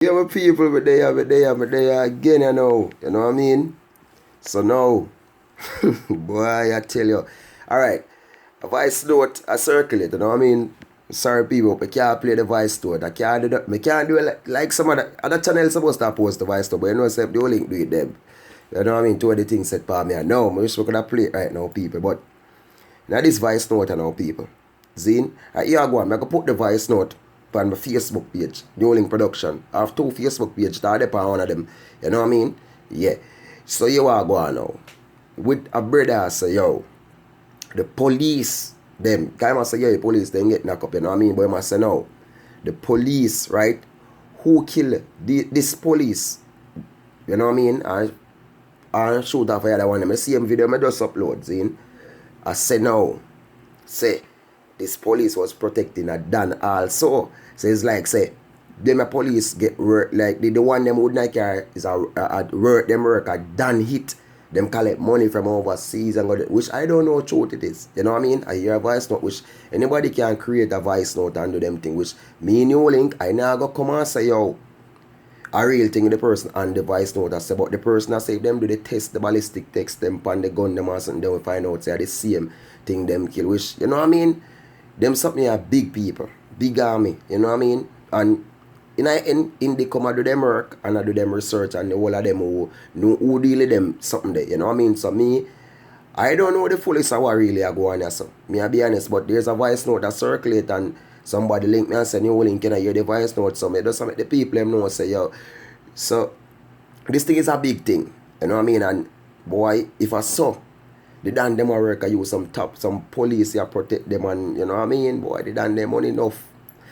Yeah, my people, but they are again, you know what I mean? So now, boy, I tell you. Alright, a voice note, I circle it, you know what I mean? Sorry people, I can't play the voice note. I can't do that. I can't do it like some other channels supposed to post the voice note, but you know, say the link do it them. You know what I mean? Two of the things said for me. No, I wish we could have play it right now, people. But now this voice note now, people. Zine, here I go on. I can put the voice note on my Facebook page, Newlink Production. I have two Facebook pages, that depend on one of them. You know what I mean? Yeah. So you are going now. With a brother say, yo, the police, them, guy must say, yeah, the police, they get knocked up, you know what I mean? But you must say, no. The police, right? Who kill this police? You know what I mean? And shoot off the other one. I see him video, I just upload, Zine. I say, no. Say, this police was protecting a Dan also. So it's like, say, them a police get work, like the one them would not care is a work, them work a Dan hit. Them collect money from overseas and go, which I don't know how truth it is. You know what I mean? I hear a voice note, which anybody can create a voice note and do them thing, which me Newlink, I now go come and say, yo, a real thing the person and the voice note I say, but the person I say them do the test, the ballistic text them pan the gun them or something, then we find out say the same thing them kill, which, you know what I mean? Them something are big people, big army, you know what I mean? And in the come and do them work and I do them research and the whole of them who know who deal with them something there, you know what I mean? So me, I don't know the fullest of what really I go on here, so me I be honest, but there's a voice note that circulate and somebody link me and say, you link, can I hear the voice note? So me just make the people them know, say, yo, so this thing is a big thing, you know what I mean? And boy, if I saw the Dan them work, I use some police here protect them, and you know what I mean? Boy, they done them money enough.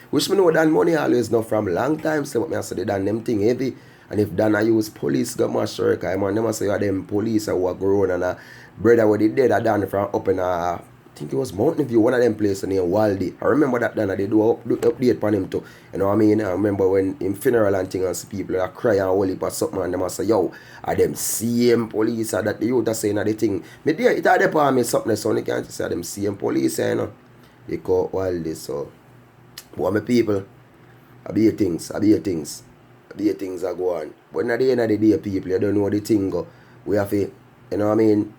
Which me know Dan money always enough from long time, so but me I say they done them thing heavy. And if Dan I use police go mash work, I man them say them police who are grown and a brother what they did I done from up in I think it was Mountain View, one of them places near Waldy. I remember that then they do update on him too. You know what I mean? I remember when in funeral and things and see people are cry and holy or something and them say, yo, are them same police or that the youth are saying the thing. Me there it had upon me something so you can't say them same police, you know. They call Waldy, so but my people, I be things are go on. But at the end of the day, people, you don't know the thing go. We have to, you know what I mean?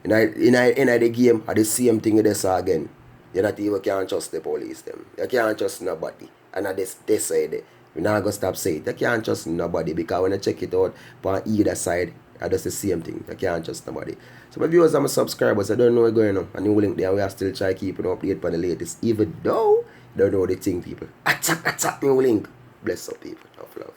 In the game, are the same thing they say again. You not even can't trust the police them. You can't trust nobody. And they say it. We're not gonna stop saying it. You can't trust nobody because when you check it out on either side, it's the same thing. You can't trust nobody. So my viewers and my subscribers, I don't know what's going on. And you link there, we are still trying to keep an update for the latest. Even though you don't know the thing, people. Attack, new link. Bless up people. Tough love.